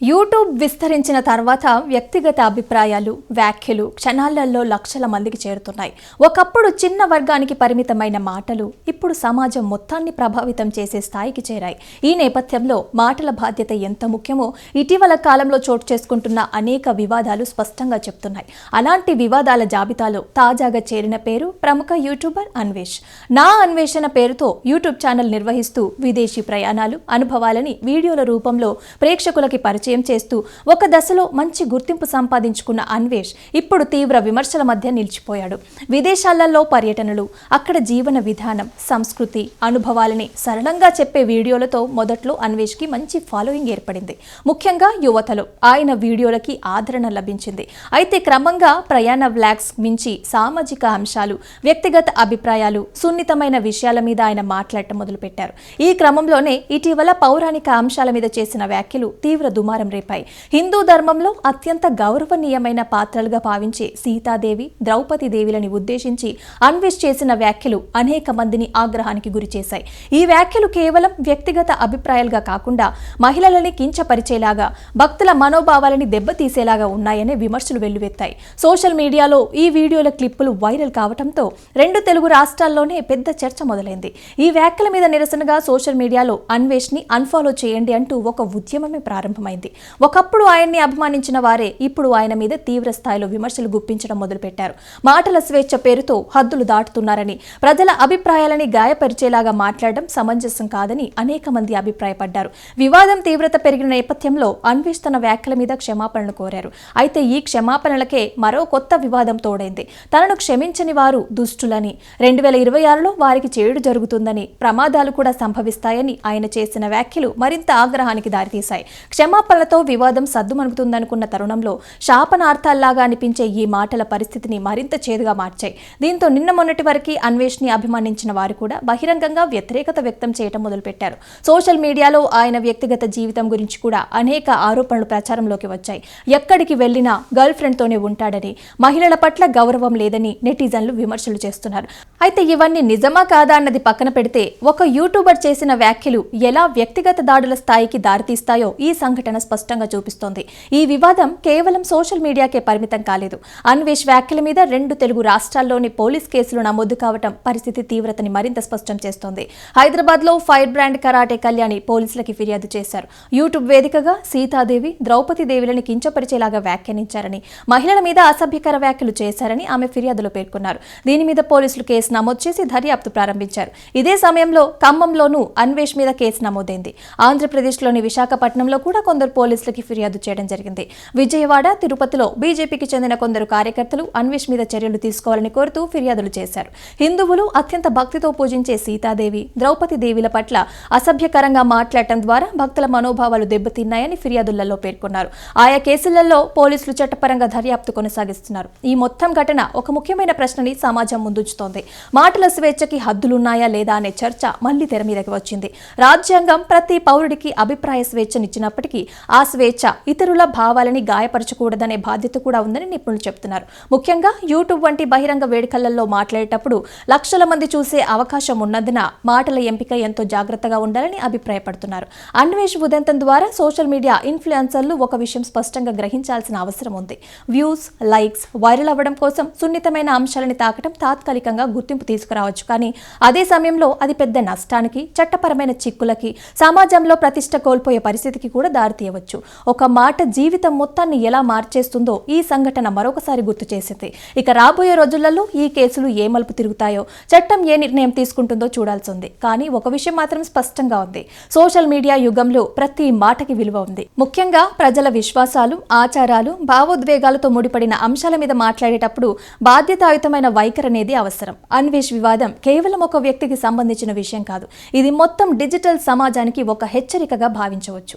YouTube విస్తరించిన తర్వాత వ్యక్తిగత అభిప్రాయాలు, వ్యాఖ్యలు క్షణాలలో లక్షల మందికి చేరుతున్నాయి. ఒకప్పుడు చిన్న వర్గానికి పరిమితమైన మాటలు ఇప్పుడు సమాజం మొత్తాన్ని ప్రభావితం చేసే స్థాయికి చేరాయి. ఈ నేపథ్యంలో మాటల బాధ్యత ఎంత ముఖ్యమో ఇటీవల కాలంలో చోటు చేసుకుంటున్న అనేక వివాదాలు స్పష్టంగా చెప్తున్నాయి. అలాంటి వివాదాల జాబితాలో తాజాగా చేరిన పేరు ప్రముఖ యూట్యూబర్ అన్వేష్. నా అన్వేషణ పేరుతో యూట్యూబ్ ఛానల్ నిర్వహిస్తూ విదేశీ ప్రయాణాలు, అనుభవాలని వీడియోల రూపంలో ప్రేక్షకులకి పరిచయం చేస్తూ ఒక దశలో మంచి గుర్తింపు సంపాదించుకున్న అన్వేష్ ఇప్పుడు తీవ్ర విమర్శల మధ్య నిలిచిపోయాడు. విదేశాలలో పర్యటనలు, అక్కడ జీవన విధానం, సంస్కృతి, అనుభవాలని సరళంగా చెప్పే వీడియోలతో మొదట్లో అన్వేష్ కి మంచి ఫాలోయింగ్ ఏర్పడింది. ముఖ్యంగా యువతలో ఆయన వీడియోలకి ఆదరణ లభించింది. అయితే క్రమంగా ప్రయాణ వ్లాగ్స్ మించి సామాజిక అంశాలు, వ్యక్తిగత అభిప్రాయాలు, సున్నితమైన విషయాల మీద ఆయన మాట్లాడటం మొదలుపెట్టారు. ఈ క్రమంలోనే ఇటీవల పౌరాణిక అంశాల మీద చేసిన వ్యాఖ్యలు తీవ్ర దుమారం రేపాయి. హిందూ ధర్మంలో అత్యంత గౌరవనీయమైన పాత్రలుగా భావించే సీతాదేవి, ద్రౌపది దేవిలని ఉద్దేశించి అన్వేష్ చేసిన వ్యాఖ్యలు అనేక మందిని ఆగ్రహానికి గురిచేశాయి. ఈ వ్యాఖ్యలు కేవలం వ్యక్తిగత అభిప్రాయాలుగా కాకుండా మహిళలని కించపరిచేలాగా, భక్తుల మనోభావాలని దెబ్బతీసేలాగా ఉన్నాయనే విమర్శలు వెల్లువెత్తాయి. సోషల్ మీడియాలో ఈ వీడియోల క్లిప్పులు వైరల్ కావడంతో 2 తెలుగు రాష్ట్రాల్లోనే పెద్ద చర్చ మొదలైంది. ఈ వ్యాఖ్యల మీద నిరసనగా సోషల్ మీడియాలో అన్వేష్ ని అన్ఫాలో చేయండి అంటూ ఒక ఉద్యమమే ప్రారంభమైంది. ఒకప్పుడు ఆయన్ని అభిమానించిన వారే ఇప్పుడు ఆయన మీద తీవ్ర స్థాయిలో విమర్శలు గుప్పించడం మొదలుపెట్టారు. మాటల స్వేచ్ఛ పేరుతో హద్దులు దాటుతున్నారని, ప్రజల అభిప్రాయాలని గాయపరిచేలాగా మాట్లాడడం సమంజసం కాదని అనేక మంది అభిప్రాయపడ్డారు. వివాదం తీవ్రత పెరిగిన నేపథ్యంలో అన్వేష్ తన వ్యాఖ్యల మీద క్షమాపణలు కోరారు. అయితే ఈ క్షమాపణలకే మరో కొత్త వివాదం తోడైంది. తనను క్షమించని వారు దుష్టులని, 2026లో వారికి చేడు జరుగుతుందని, ప్రమాదాలు కూడా సంభవిస్తాయని ఆయన చేసిన వ్యాఖ్యలు మరింత ఆగ్రహానికి దారితీశాయి. క్షమాపణలతో వివాదం సద్దుమణుగుతుందనుకున్న తరుణంలో శాపనార్థాల్లాగా అనిపించే ఈ మాటల పరిస్థితిని మరింత చేదుగా మార్చాయి. దీంతో నిన్న మొన్నటి వరకు అన్వేష్ ని అభిమానించిన వారు కూడా బహిరంగంగా వ్యతిరేకత వ్యక్తం చేయడం మొదలుపెట్టారు. సోషల్ మీడియాలో ఆయన వ్యక్తిగత జీవితం గురించి కూడా అనేక ఆరోపణలు ప్రచారంలోకి వచ్చాయి. ఎక్కడికి వెళ్లినా గర్ల్ ఫ్రెండ్ తోనే ఉంటాడని, మహిళల పట్ల గౌరవం లేదని నెటిజన్లు విమర్శలు చేస్తున్నారు. అయితే ఇవన్నీ నిజమా కాదా అన్నది పక్కన పెడితే ఒక యూట్యూబర్ చేసిన వ్యాఖ్యలు ఎలా వ్యక్తిగత దాడుల స్థాయికి దారితీస్తాయో ఈ సంఘటన స్పష్టంగా చూపిస్తోంది. ఈ వివాదం కేవలం సోషల్ మీడియాకే పరిమితం కాలేదు. అన్వేష్ వ్యాఖ్యల మీద 2 తెలుగు రాష్ట్రాల్లోని పోలీస్ కేసులు నమోదు కావటం పరిస్థితి తీవ్రతని మరింత స్పష్టం చేస్తోంది. హైదరాబాద్ లో ఫైర్ బ్రాండ్ కరాటే కళ్యాణి పోలీసులకి ఫిర్యాదు చేశారు. యూట్యూబ్ వేదికగా సీతాదేవి, ద్రౌపది దేవిలని కించపరిచేలాగా వ్యాఖ్యానించారని, మహిళల మీద అసభ్యకర వ్యాఖ్యలు చేశారని ఆమె ఫిర్యాదులో పేర్కొన్నారు. దీని మీద పోలీసులు కేసు నమోదు చేసి దర్యాప్తు ప్రారంభించారు. ఇదే సమయంలో ఖమ్మంలోనూ అన్వేష్ మీద కేసు నమోదైంది. ఆంధ్రప్రదేశ్లోని విశాఖపట్నంలో కూడా కొందరు పోలీసులకి ఫిర్యాదు చేయడం జరిగింది. విజయవాడ, తిరుపతిలో బీజేపీకి చెందిన కొందరు కార్యకర్తలు అన్వేష్ మీద చర్యలు తీసుకోవాలని కోరుతూ ఫిర్యాదులు చేశారు. హిందువులు అత్యంత భక్తితో పూజించే సీతాదేవి, ద్రౌపది దేవిల పట్ల అసభ్యకరంగా మాట్లాడటం ద్వారా భక్తుల మనోభావాలు దెబ్బతిన్నాయని ఫిర్యాదులలో పేర్కొన్నారు. ఆయా కేసులలో పోలీసులు చట్టపరంగా దర్యాప్తు కొనసాగిస్తున్నారు. ఈ మొత్తం ఘటన ఒక ముఖ్యమైన ప్రశ్నని సమాజం ముందుంచుతోంది. మాటల స్వేచ్ఛకి హద్దులున్నాయా లేదా అనే చర్చ మళ్లీ తెర మీదకి వచ్చింది. రాజ్యాంగం ప్రతి పౌరుడికి అభిప్రాయ స్వేచ్ఛనిచ్చినప్పటికీ ఆ స్వేచ్ఛ ఇతరుల భావాలని గాయపరచకూడదనే బాధ్యత కూడా ఉందని నిపుణులు చెబుతున్నారు. ముఖ్యంగా యూట్యూబ్ వంటి బహిరంగ వేడుకలలో మాట్లాడేటప్పుడు లక్షల మంది చూసే అవకాశం ఉన్నందున మాటల ఎంపిక ఎంతో జాగ్రత్తగా ఉండాలని అభిప్రాయపడుతున్నారు. అన్వేష్ ఉదంతం ద్వారా సోషల్ మీడియా ఇన్ఫ్లుయెన్సర్లు ఒక విషయం స్పష్టంగా గ్రహించాల్సిన అవసరం ఉంది. వ్యూస్, లైక్స్, వైరల్ అవ్వడం కోసం సున్నితమైన అంశాలని తాకటం తాత్కాలికంగా గుర్తింపు తీసుకురావచ్చు. కానీ అదే సమయంలో అది పెద్ద నష్టానికి, చట్టపరమైన చిక్కులకి, సమాజంలో ప్రతిష్ట కోల్పోయే పరిస్థితికి కూడా దారితీయవచ్చు. ఒక మాట జీవితం మొత్తాన్ని ఎలా మార్చేస్తుందో ఈ సంఘటన మరొకసారి గుర్తు చేసింది. ఇక రాబోయే రోజులలో ఈ కేసులు ఏ మలుపు తిరుగుతాయో, చట్టం ఏ నిర్ణయం తీసుకుంటుందో చూడాల్సి ఉంది. కానీ ఒక విషయం మాత్రం స్పష్టంగా ఉంది. సోషల్ మీడియా యుగంలో ప్రతి మాటకి విలువ ఉంది. ముఖ్యంగా ప్రజల విశ్వాసాలు, ఆచారాలు, భావోద్వేగాలతో ముడిపడిన అంశాల మీద మాట్లాడేటప్పుడు బాధ్యతాయుతమైన వైఖరి అనేది అవసరం. అన్వేష్ వివాదం కేవలం ఒక వ్యక్తికి సంబంధించిన విషయం కాదు. ఇది మొత్తం డిజిటల్ సమాజానికి ఒక హెచ్చరికగా భావించవచ్చు.